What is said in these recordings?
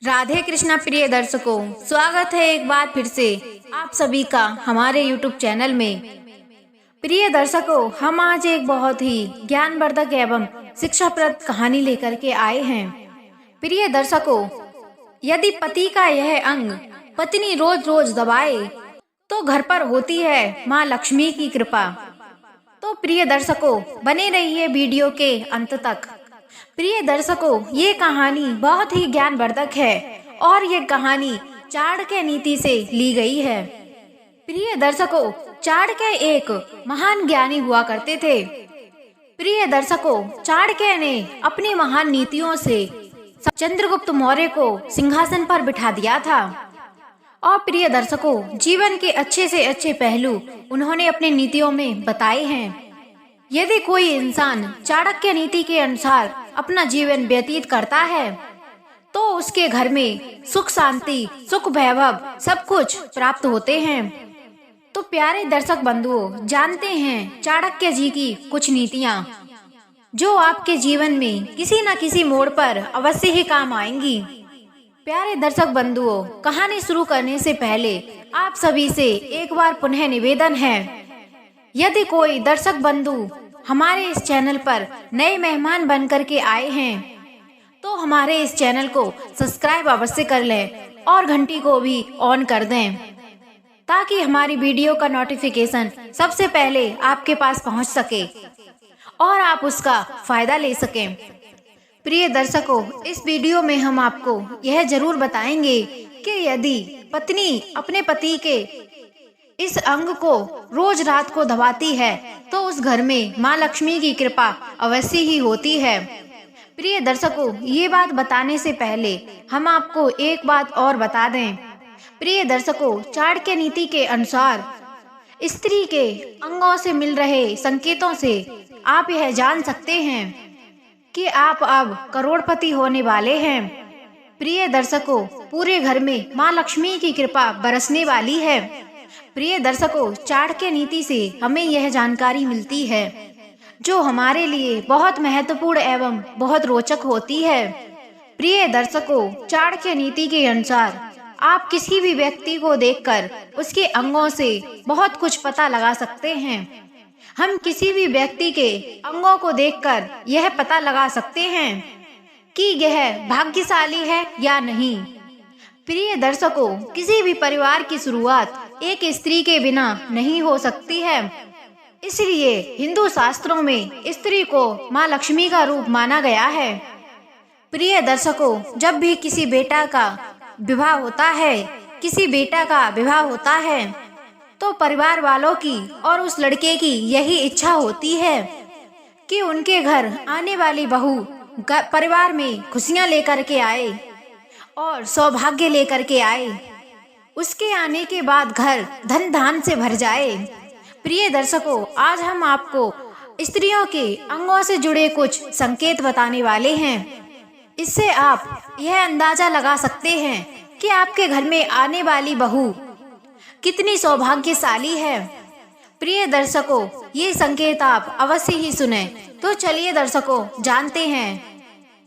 राधे कृष्णा प्रिय दर्शकों, स्वागत है एक बार फिर से आप सभी का हमारे YouTube चैनल में। प्रिय दर्शकों, हम आज एक बहुत ही ज्ञानवर्धक एवं शिक्षाप्रद कहानी लेकर के आए हैं। प्रिय दर्शकों, यदि पति का यह अंग पत्नी रोज रोज दबाए तो घर पर होती है माँ लक्ष्मी की कृपा। तो प्रिय दर्शकों, बने रहिए वीडियो के अंत तक। प्रिय दर्शकों, ये कहानी बहुत ही ज्ञानवर्धक है और ये कहानी चाणक्य नीति से ली गई है। प्रिय दर्शकों, चाणक्य एक महान ज्ञानी हुआ करते थे। प्रिय दर्शकों, चाणक्य ने अपनी महान नीतियों से चंद्रगुप्त मौर्य को सिंहासन पर बिठा दिया था। और प्रिय दर्शकों, जीवन के अच्छे से अच्छे पहलू उन्होंने अपनी नीतियों में बताए हैं। यदि कोई इंसान चाणक्य नीति के अनुसार अपना जीवन व्यतीत करता है तो उसके घर में सुख शांति, सुख वैभव सब कुछ प्राप्त होते हैं। तो प्यारे दर्शक बंधुओं, जानते हैं चाणक्य जी की कुछ नीतियां जो आपके जीवन में किसी न किसी मोड़ पर अवश्य ही काम आएंगी। प्यारे दर्शक बंधुओं, कहानी शुरू करने से पहले आप सभी से एक बार पुनः निवेदन है, यदि कोई दर्शक बंधु हमारे इस चैनल पर नए मेहमान बनकर के आए हैं तो हमारे इस चैनल को सब्सक्राइब अवश्य कर लें और घंटी को भी ऑन कर दें ताकि हमारी वीडियो का नोटिफिकेशन सबसे पहले आपके पास पहुंच सके और आप उसका फायदा ले सकें। प्रिय दर्शकों, इस वीडियो में हम आपको यह जरूर बताएंगे कि यदि पत्नी अपने पति के इस अंग को रोज रात को दबाती है तो उस घर में माँ लक्ष्मी की कृपा अवश्य ही होती है। प्रिय दर्शकों, ये बात बताने से पहले हम आपको एक बात और बता दें। प्रिय दर्शकों, चाणक्य नीति के अनुसार स्त्री के अंगों से मिल रहे संकेतों से आप यह जान सकते हैं कि आप अब करोड़पति होने वाले हैं। प्रिय दर्शकों, पूरे घर में माँ लक्ष्मी की कृपा बरसने वाली है। प्रिय दर्शकों, चाणक्य नीति से हमें यह जानकारी मिलती है जो हमारे लिए बहुत महत्वपूर्ण एवं बहुत रोचक होती है। प्रिय दर्शकों, चाणक्य नीति के अनुसार आप किसी भी व्यक्ति को देखकर उसके अंगों से बहुत कुछ पता लगा सकते हैं। हम किसी भी व्यक्ति के अंगों को देखकर यह पता लगा सकते हैं कि यह भाग्यशाली है या नहीं। प्रिय दर्शकों, किसी भी परिवार की शुरुआत एक स्त्री के बिना नहीं हो सकती है, इसलिए हिंदू शास्त्रों में स्त्री को माँ लक्ष्मी का रूप माना गया है। प्रिय दर्शकों, जब भी किसी बेटा का विवाह होता है तो परिवार वालों की और उस लड़के की यही इच्छा होती है कि उनके घर आने वाली बहू परिवार में खुशियां लेकर के आए और सौभाग्य लेकर के आए, उसके आने के बाद घर धन धान से भर जाए। प्रिय दर्शकों, आज हम आपको स्त्रियों के अंगों से जुड़े कुछ संकेत बताने वाले हैं। इससे आप यह अंदाजा लगा सकते हैं कि आपके घर में आने वाली बहू कितनी सौभाग्यशाली है। प्रिय दर्शकों, ये संकेत आप अवश्य ही सुने। तो चलिए दर्शकों, जानते हैं।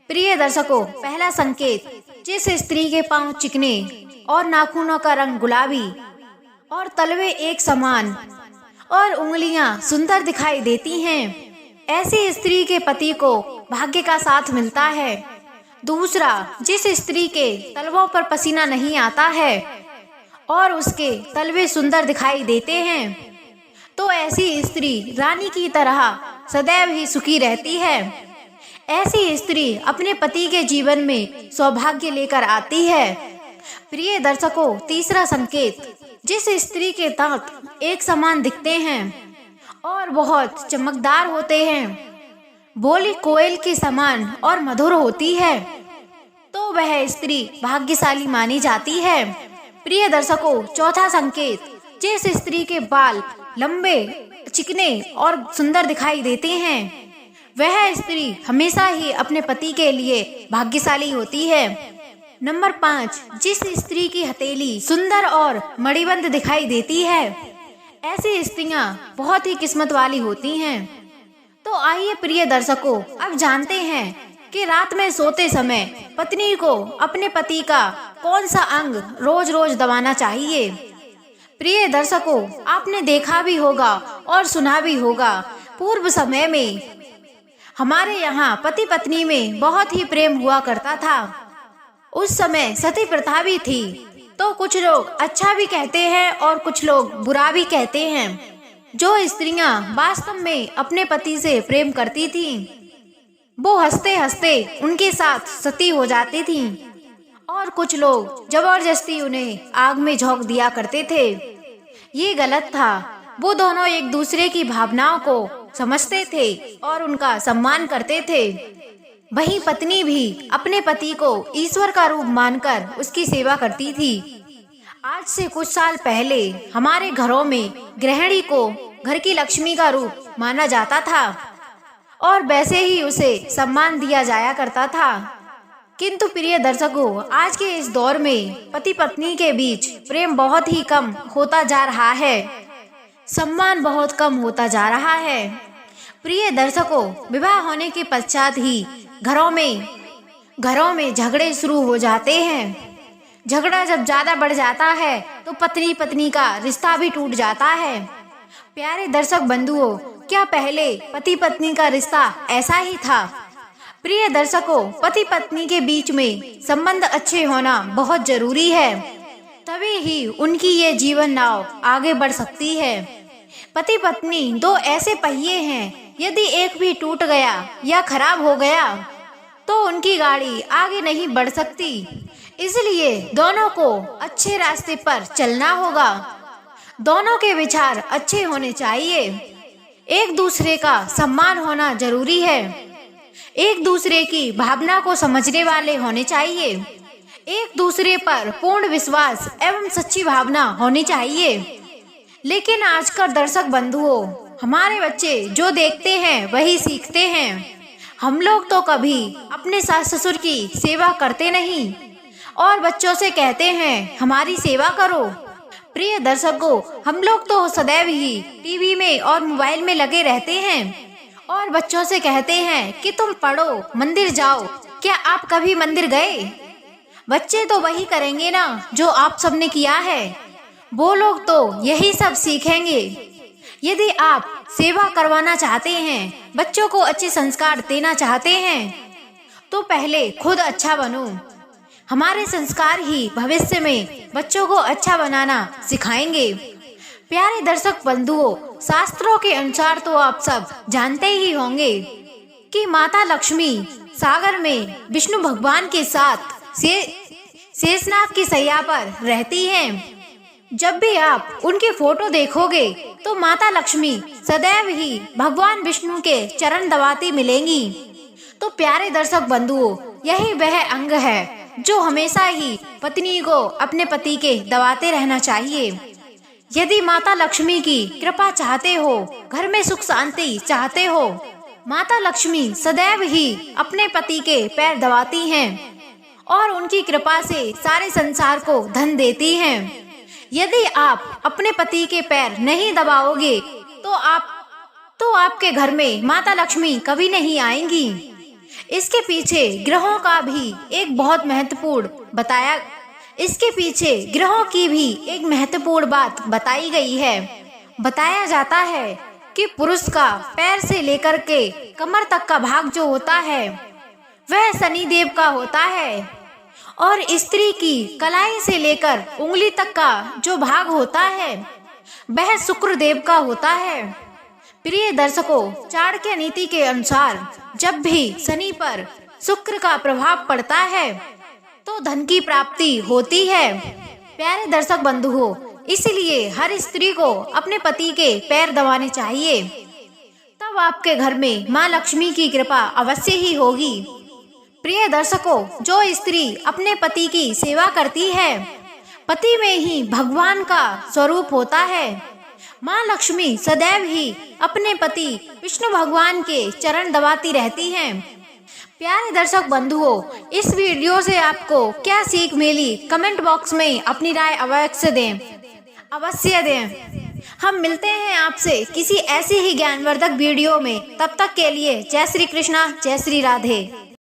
प्रिय दर्शकों, पहला संकेत, जिस स्त्री के पांव चिकने और नाखूनों का रंग गुलाबी और तलवे एक समान और उंगलियां सुंदर दिखाई देती हैं, ऐसी स्त्री के पति को भाग्य का साथ मिलता है। दूसरा, जिस स्त्री के तलवों पर पसीना नहीं आता है और उसके तलवे सुंदर दिखाई देते हैं, तो ऐसी स्त्री रानी की तरह सदैव ही सुखी रहती है। ऐसी स्त्री अपने पति के जीवन में सौभाग्य लेकर आती है। प्रिय दर्शकों, तीसरा संकेत, जिस स्त्री के दांत एक समान दिखते हैं और बहुत चमकदार होते हैं, बोली कोयल के समान और मधुर होती है, तो वह स्त्री भाग्यशाली मानी जाती है। प्रिय दर्शकों, चौथा संकेत, जिस स्त्री के बाल लंबे, चिकने और सुंदर दिखाई देते हैं, वह स्त्री हमेशा ही अपने पति के लिए भाग्यशाली होती है। नंबर 5, जिस स्त्री की हथेली सुंदर और मणिबंध दिखाई देती है, ऐसी स्त्रियां बहुत ही किस्मत वाली होती हैं। तो आइए प्रिय दर्शकों, अब जानते हैं कि रात में सोते समय पत्नी को अपने पति का कौन सा अंग रोज रोज दबाना चाहिए। प्रिय दर्शकों, आपने देखा भी होगा और सुना भी होगा, पूर्व समय में हमारे यहाँ पति पत्नी में बहुत ही प्रेम हुआ करता था। उस समय सती प्रथा भी थी। तो कुछ लोग अच्छा भी कहते हैं और कुछ लोग बुरा भी कहते हैं। जो स्त्रियां वास्तव में अपने पति से प्रेम करती थीं, वो हंसते हंसते उनके साथ सती हो जाती थीं, और कुछ लोग जबरदस्ती उन्हें आग में झोंक दिया करते थे। ये गलत था। वो दोनों एक दूसरे की भावनाओं को समझते थे और उनका सम्मान करते थे। वहीं पत्नी भी अपने पति को ईश्वर का रूप मानकर उसकी सेवा करती थी। आज से कुछ साल पहले हमारे घरों में गृहिणी को घर की लक्ष्मी का रूप माना जाता था और वैसे ही उसे सम्मान दिया जाया करता था। किंतु प्रिय दर्शकों, आज के इस दौर में पति पत्नी के बीच प्रेम बहुत ही कम होता जा रहा है, सम्मान बहुत कम होता जा रहा है। प्रिय दर्शकों, विवाह होने के पश्चात ही घरों में झगड़े शुरू हो जाते हैं। झगड़ा जब ज्यादा बढ़ जाता है तो पत्नी पत्नी का रिश्ता भी टूट जाता है। प्यारे दर्शक बंधुओं, क्या पहले पति पत्नी का रिश्ता ऐसा ही था? प्रिय दर्शकों, पति पत्नी के बीच में संबंध अच्छे होना बहुत जरूरी है, तभी ही उनकी ये जीवन नाव आगे बढ़ सकती है। पति पत्नी दो ऐसे पहिए हैं, यदि एक भी टूट गया या खराब हो गया तो उनकी गाड़ी आगे नहीं बढ़ सकती। इसलिए दोनों को अच्छे रास्ते पर चलना होगा। दोनों के विचार अच्छे होने चाहिए। एक दूसरे का सम्मान होना जरूरी है। एक दूसरे की भावना को समझने वाले होने चाहिए। एक दूसरे पर पूर्ण विश्वास एवं सच्ची भावना होनी चाहिए। लेकिन आजकल दर्शक बंधुओं, हमारे बच्चे जो देखते हैं वही सीखते हैं। हम लोग तो कभी अपने सास ससुर की सेवा करते नहीं और बच्चों से कहते हैं हमारी सेवा करो। प्रिय दर्शकों, हम लोग तो सदैव ही टीवी में और मोबाइल में लगे रहते हैं और बच्चों से कहते हैं कि तुम पढ़ो, मंदिर जाओ। क्या आप कभी मंदिर गए? बच्चे तो वही करेंगे ना जो आप सबने किया है। वो लोग तो यही सब सीखेंगे। यदि आप सेवा करवाना चाहते हैं, बच्चों को अच्छे संस्कार देना चाहते हैं, तो पहले खुद अच्छा बनो। हमारे संस्कार ही भविष्य में बच्चों को अच्छा बनाना सिखाएंगे। प्यारे दर्शक बंधुओं, शास्त्रों के अनुसार तो आप सब जानते ही होंगे कि माता लक्ष्मी सागर में विष्णु भगवान के साथ शेषनाग की शैया पर रहती हैं। जब भी आप उनके फोटो देखोगे तो माता लक्ष्मी सदैव ही भगवान विष्णु के चरण दबाती मिलेंगी। तो प्यारे दर्शक बंधुओं, यही वह अंग है जो हमेशा ही पत्नी को अपने पति के दबाते रहना चाहिए। यदि माता लक्ष्मी की कृपा चाहते हो, घर में सुख शांति चाहते हो, माता लक्ष्मी सदैव ही अपने पति के पैर दबाती हैं और उनकी कृपा से सारे संसार को धन देती हैं। यदि आप अपने पति के पैर नहीं दबाओगे तो आपके घर में माता लक्ष्मी कभी नहीं आएंगी। इसके पीछे ग्रहों का भी एक बहुत महत्वपूर्ण ग्रहों की भी एक महत्वपूर्ण बात बताई गई है। बताया जाता है कि पुरुष का पैर से लेकर के कमर तक का भाग जो होता है वह शनि देव का होता है और स्त्री की कलाई से लेकर उंगली तक का जो भाग होता है वह शुक्र देव का होता है। प्रिय दर्शकों, चाणक्य नीति के अनुसार जब भी शनि पर शुक्र का प्रभाव पड़ता है तो धन की प्राप्ति होती है। प्यारे दर्शक बंधुओं, इसलिए हर स्त्री को अपने पति के पैर दबाने चाहिए, तब आपके घर में माँ लक्ष्मी की कृपा अवश्य ही होगी। प्रिय दर्शकों, जो स्त्री अपने पति की सेवा करती है, पति में ही भगवान का स्वरूप होता है। माँ लक्ष्मी सदैव ही अपने पति विष्णु भगवान के चरण दबाती रहती हैं। प्यारे दर्शक बंधुओं, इस वीडियो से आपको क्या सीख मिली, कमेंट बॉक्स में अपनी राय अवश्य दें। हम मिलते हैं आपसे किसी ऐसी ही ज्ञानवर्धक वीडियो में। तब तक के लिए जय श्री कृष्णा, जय श्री राधे।